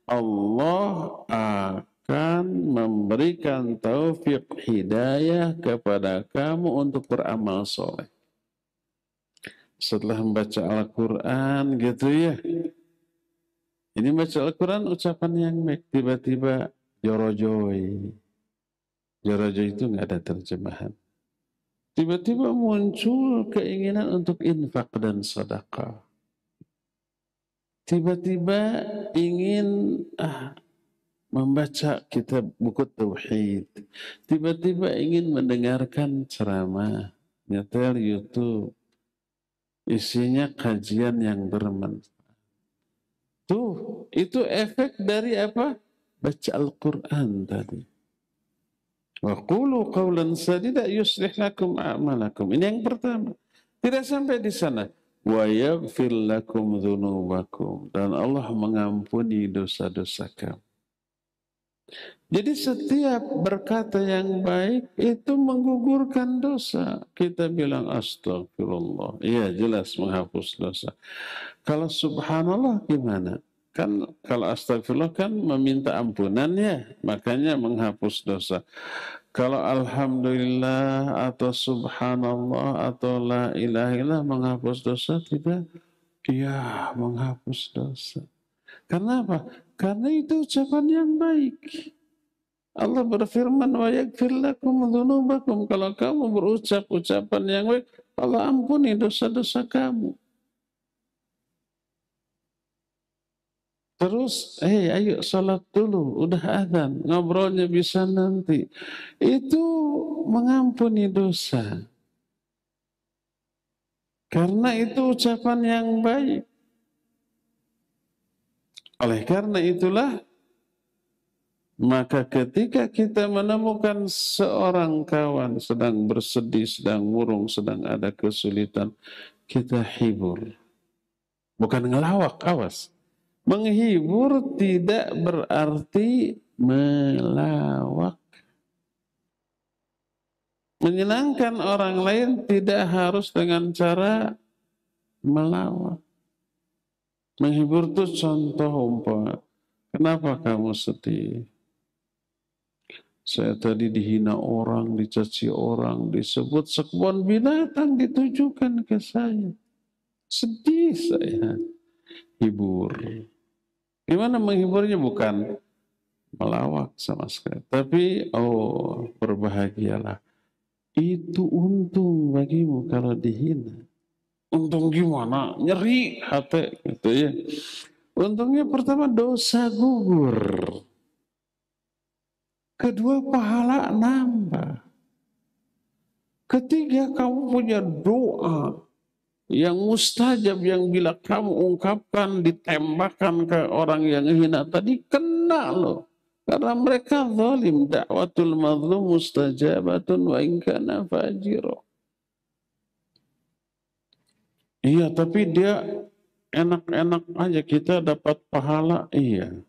Speaker 1: Allah akan memberikan taufik hidayah kepada kamu untuk beramal soleh. Setelah membaca Al-Quran gitu ya. Ini baca Al-Quran ucapan yang baik. Tiba-tiba jorojoy. Jorojoy itu nggak ada terjemahan. Tiba-tiba muncul keinginan untuk infak dan sedekah. Tiba-tiba ingin membaca kitab buku tauhid. Tiba-tiba ingin mendengarkan ceramah, nyetel YouTube. Isinya kajian yang bermanfaat. Tuh, itu efek dari apa? Baca Al-Quran tadi. Wa qulu qawlan sadida yuslih lakum a'malakum. Ini yang pertama. Tidak sampai di sana. Wa yaghfir lakum dzunubakum. Dan Allah mengampuni dosa-dosa kamu. Jadi setiap berkata yang baik itu menggugurkan dosa. Kita bilang astagfirullah. Iya, jelas menghapus dosa. Kalau subhanallah gimana? Kan kalau astagfirullah kan meminta ampunan ya, makanya menghapus dosa. Kalau alhamdulillah atau subhanallah atau la ilaha illallah menghapus dosa tidak? Ya, menghapus dosa. Karena apa? Karena itu ucapan yang baik. Allah berfirman, wa yaghfir lakum dzunubakum. Kalau kamu berucap ucapan yang baik, Allah ampuni dosa-dosa kamu. Terus, ayo salat dulu, udah adzan, ngobrolnya bisa nanti. Itu mengampuni dosa. Karena itu ucapan yang baik. Oleh karena itulah, maka ketika kita menemukan seorang kawan sedang bersedih, sedang murung, sedang ada kesulitan, kita hibur. Bukan ngelawak, awas. Menghibur tidak berarti melawak. Menyenangkan orang lain tidak harus dengan cara melawak. Menghibur itu contoh umpama. Kenapa kamu sedih? Saya tadi dihina orang, dicaci orang, disebut sekebun binatang ditujukan ke saya. Sedih saya. Hibur. Gimana menghiburnya? Bukan melawak sama sekali. Tapi, berbahagialah. Itu untung bagimu kalau dihina. Untung gimana? Nyeri hati gitu ya. Untungnya pertama dosa gugur. Kedua pahala nambah. Ketiga kamu punya doa yang mustajab yang bila kamu ungkapkan ditembakkan ke orang yang hina tadi kena loh. Karena mereka zalim. Da'watul mazlum mustajabatun wa in kana fajiro. Iya, tapi dia enak-enak aja kita dapat pahala, iya.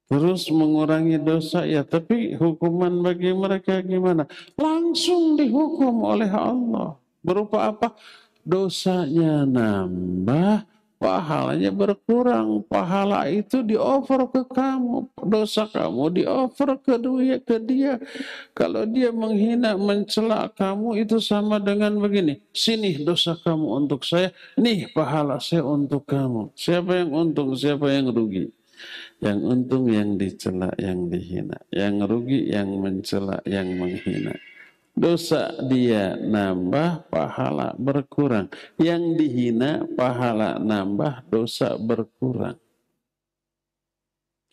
Speaker 1: Terus mengurangi dosa, ya, tapi hukuman bagi mereka gimana? Langsung dihukum oleh Allah. Berupa apa? Dosanya nambah, pahalanya berkurang. Pahala itu di-offer ke kamu. Dosa kamu di-offer ke dia. Kalau dia menghina, mencela kamu, itu sama dengan begini. Sini dosa kamu untuk saya, nih pahala saya untuk kamu. Siapa yang untung, siapa yang rugi? Yang untung yang dicela, yang dihina. Yang rugi yang mencela, yang menghina. Dosa dia nambah, pahala berkurang. Yang dihina, pahala nambah, dosa berkurang.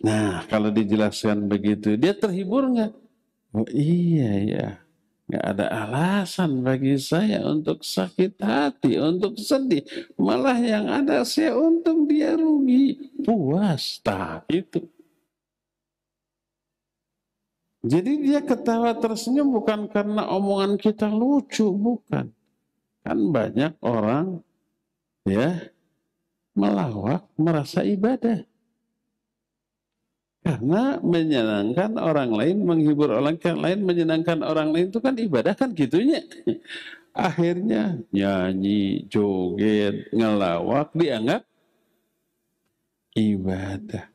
Speaker 1: Nah, kalau dijelaskan begitu, dia terhibur nggak? Oh iya ya, nggak ada alasan bagi saya untuk sakit hati, untuk sedih. Malah yang ada saya untung, dia rugi. Puas, tak itu. Jadi dia ketawa tersenyum bukan karena omongan kita lucu, bukan. Kan banyak orang ya melawak merasa ibadah. Karena menyenangkan orang lain, menghibur orang lain, menyenangkan orang lain itu kan ibadah kan gitunya. Akhirnya nyanyi, joget, ngelawak dianggap ibadah.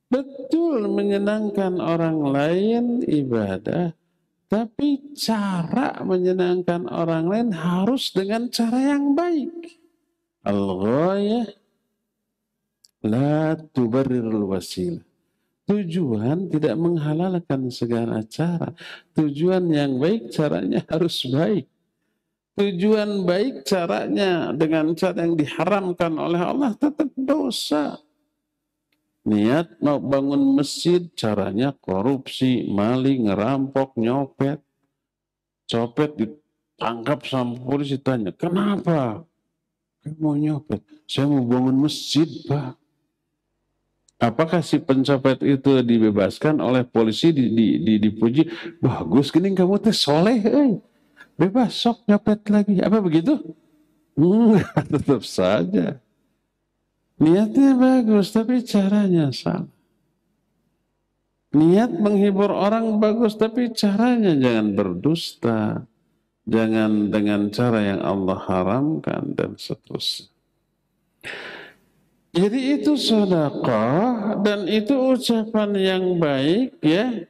Speaker 1: Betul menyenangkan orang lain ibadah, tapi cara menyenangkan orang lain harus dengan cara yang baik. Al-ghayah la tubarrirul wasilah. Tujuan tidak menghalalkan segala cara. Tujuan yang baik caranya harus baik. Tujuan baik caranya dengan cara yang diharamkan oleh Allah tetap dosa. Niat mau bangun masjid caranya korupsi, maling, ngerampok, nyopet. Copet ditangkap sama polisi, tanya, kenapa? Kamu mau nyopet? Saya mau bangun masjid, Pak. Apakah si pencopet itu dibebaskan oleh polisi, dipuji, bagus gini kamu teh soleh, bebas sok nyopet lagi. Apa begitu? Tetap saja. Niatnya bagus, tapi caranya salah. Niat menghibur orang bagus, tapi caranya jangan berdusta. Jangan dengan cara yang Allah haramkan dan seterusnya. Jadi itu sedekah dan itu ucapan yang baik ya.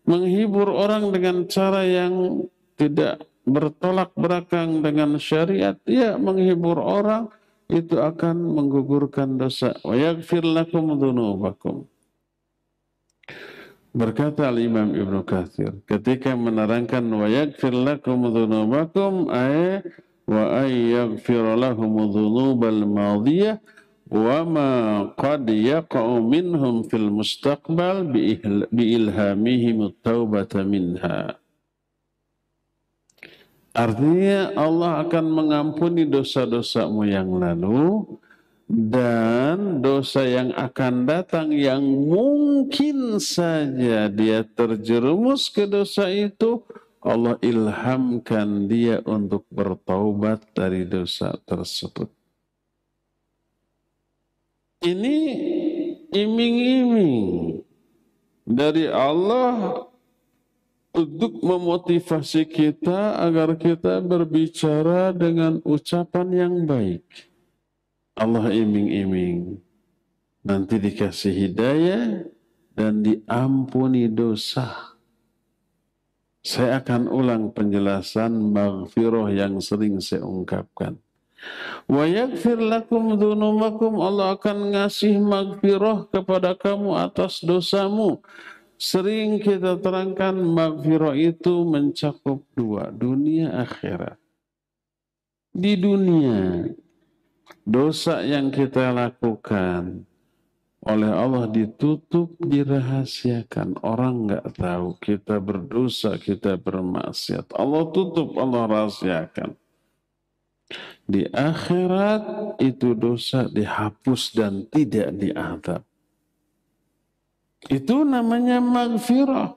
Speaker 1: Menghibur orang dengan cara yang tidak bertolak belakang dengan syariat. Ya menghibur orang itu akan menggugurkan dosa. Wa yaghfir lakum dzunubakum. Berkata Al-Imam Ibnu Katsir ketika menerangkan wa yaghfir lakum dzunubakum ay wa ay yaghfir lahum dzunubal madiyah wa ma qad yaqa'u minhum fil mustaqbal bi ilhamihim at-taubata minha. Artinya Allah akan mengampuni dosa-dosamu yang lalu dan dosa yang akan datang yang mungkin saja dia terjerumus ke dosa itu, Allah ilhamkan dia untuk bertaubat dari dosa tersebut. Ini iming-iming dari Allah untuk memotivasi kita agar kita berbicara dengan ucapan yang baik. Allah iming-iming nanti dikasih hidayah dan diampuni dosa. Saya akan ulang penjelasan maghfirah yang sering saya ungkapkan. Wa yaghfir lakum dzunubakum, Allah akan ngasih maghfirah kepada kamu atas dosamu. Sering kita terangkan maghfirah itu mencakup dua, dunia akhirat. Di dunia dosa yang kita lakukan oleh Allah ditutup, dirahasiakan. Orang nggak tahu kita berdosa, kita bermaksiat. Allah tutup, Allah rahasiakan. Di akhirat itu dosa dihapus dan tidak diazab. Itu namanya maghfirah.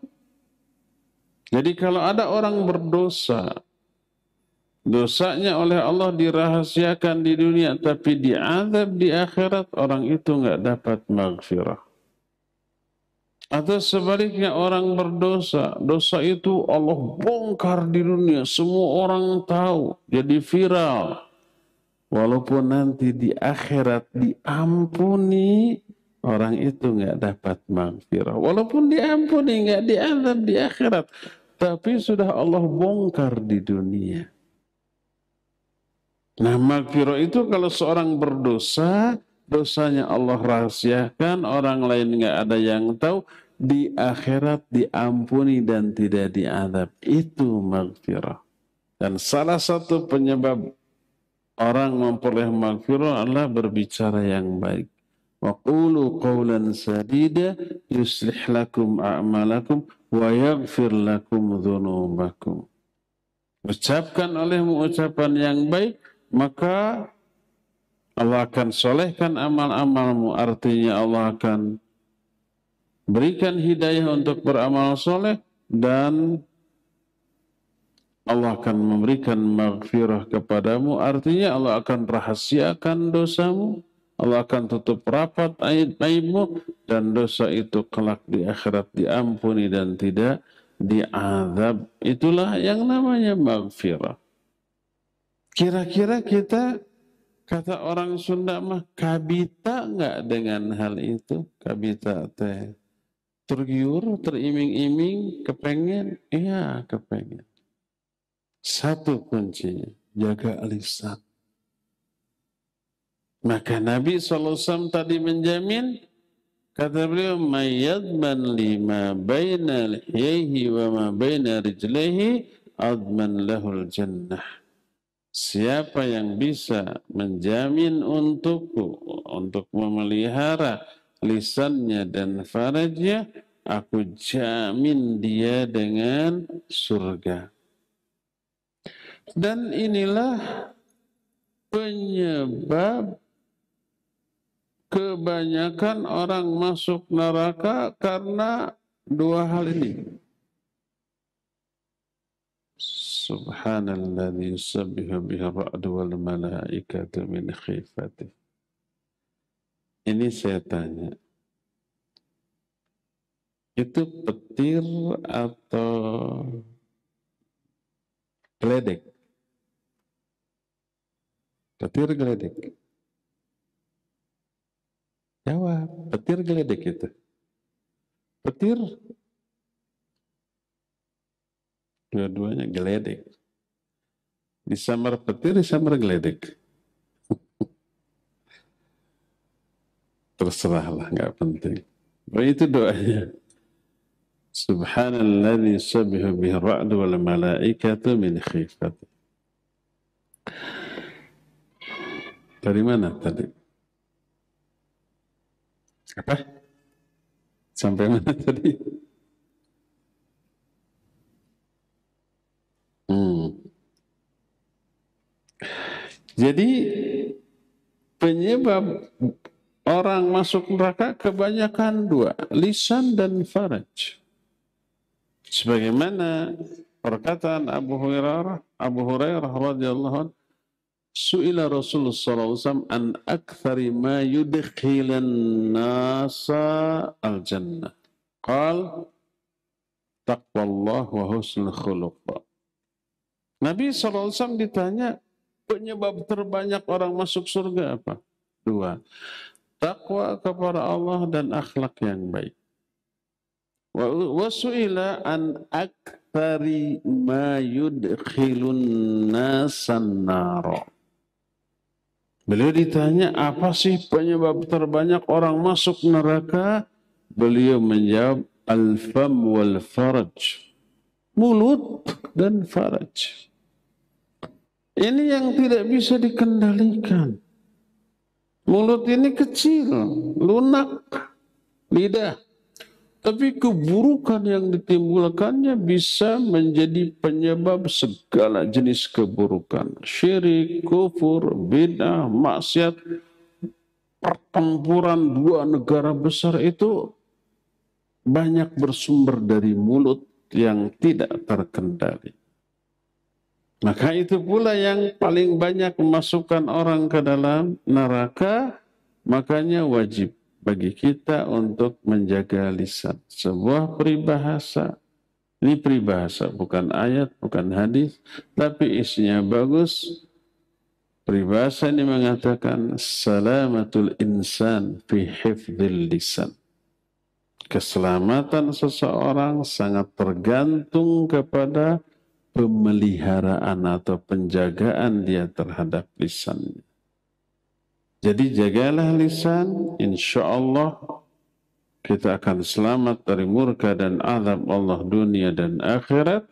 Speaker 1: Jadi kalau ada orang berdosa, dosanya oleh Allah dirahasiakan di dunia, tapi diazab di akhirat, orang itu nggak dapat maghfirah. Atau sebaliknya orang berdosa, dosa itu Allah bongkar di dunia, semua orang tahu, jadi viral. Walaupun nanti di akhirat diampuni, orang itu nggak dapat maghfirah. Walaupun diampuni, nggak diazab di akhirat, tapi sudah Allah bongkar di dunia. Nah, maghfirah itu kalau seorang berdosa, dosanya Allah rahasiakan, orang lain nggak ada yang tahu, di akhirat diampuni dan tidak diazab. Itu maghfirah. Dan salah satu penyebab orang memperoleh maghfirah adalah berbicara yang baik. Wa qulu qawlan sadida yuslih lakum a'malakum wa yaghfir lakum dzunubakum. Ucapkan olehmu ucapan yang baik, maka Allah akan solehkan amal-amalmu. Artinya Allah akan berikan hidayah untuk beramal soleh dan Allah akan memberikan maghfirah kepadamu, artinya Allah akan rahasiakan dosamu, Allah akan tutup rapat aibmu, dan dosa itu kelak di akhirat diampuni dan tidak diazab. Itulah yang namanya maghfirah. Kira-kira kita, kata orang Sunda mah, kabita nggak dengan hal itu? Kabita teh tergiur, teriming-iming, kepengen? Iya, kepengen. Satu kuncinya, jaga lisan. Maka Nabi SAW tadi menjamin, kata beliau, "Mayyadman lima baina lihyihi wa ma baina rijlihi adman lahul jannah." Siapa yang bisa menjamin untukku untuk memelihara lisannya dan farajnya, aku jamin dia dengan surga. Dan inilah penyebab kebanyakan orang masuk neraka karena dua hal ini. Subhanalladzi yusabbihu bihi ar-ra'du wal malaikatu min khifatihi. Ini saya tanya, itu petir atau geledek? Petir geledek? Jawab, petir geledek itu. Petir, dua-duanya geledek. Disamar petir, disamar geledek. Terserahlah, nggak penting. Oh, itu doanya. Subhanalladzi yusabbihu bihi ar-ra'du wal malaikatu min khifatihi. Dari mana tadi? Apa? Sampai mana tadi? Jadi penyebab orang masuk neraka kebanyakan dua, lisan dan faraj. Sebagaimana perkataan Abu Hurairah radhiyallahu anhu, su'ila Rasulullah sallallahu alaihi wasallam an aktsari ma yudkhilan nasa al-jannah. Qal taqwallah wa husnul khuluq. Nabi sallallahu alaihi wasallam ditanya, penyebab terbanyak orang masuk surga apa? Dua. Takwa kepada Allah dan akhlak yang baik. Wa su'ila an aktsari ma yudkhilun nasan nar. Beliau ditanya, apa sih penyebab terbanyak orang masuk neraka? Beliau menjawab, al-fam wal faraj. Mulut dan faraj. Ini yang tidak bisa dikendalikan. Mulut ini kecil, lunak, lidah. Tapi keburukan yang ditimbulkannya bisa menjadi penyebab segala jenis keburukan. Syirik, kufur, bid'ah, maksiat. Pertempuran dua negara besar itu banyak bersumber dari mulut yang tidak terkendali. Maka itu pula yang paling banyak memasukkan orang ke dalam neraka. Makanya wajib bagi kita untuk menjaga lisan. Sebuah peribahasa, ini peribahasa, bukan ayat, bukan hadis, tapi isinya bagus. Peribahasa ini mengatakan, salamatul insan fi hifdzil lisan. Keselamatan seseorang sangat tergantung kepada pemeliharaan atau penjagaan dia terhadap lisannya. Jadi jagalah lisan, insya Allah kita akan selamat dari murka dan azab Allah dunia dan akhirat.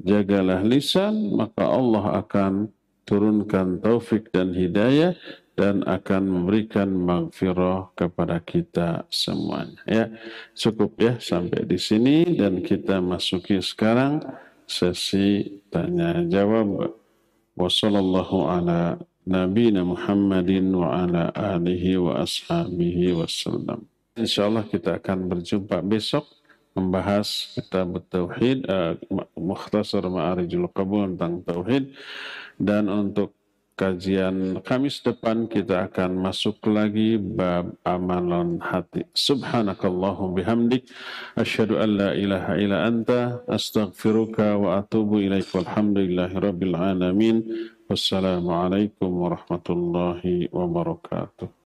Speaker 1: Jagalah lisan, maka Allah akan turunkan taufik dan hidayah dan akan memberikan maghfirah kepada kita semuanya. Ya, cukup ya sampai di sini dan kita masuki sekarang sesi tanya jawab. Wassallallahu ala nabiyina Muhammadin wa ala alihi wa ashabihi wasallam. Insyaallah kita akan berjumpa besok membahas kitab Tauhid, Mukhtasar Ma'arijul Qabul tentang Tauhid. Dan untuk kajian Kamis depan kita akan masuk lagi bab amalan hati. Subhanakallahu bihamdik asyhadu an la ilaha illa anta astaghfiruka wa atubu ilaik. Walhamdulillahi rabbil alamin. Wassalamualaikum warahmatullahi wabarakatuh.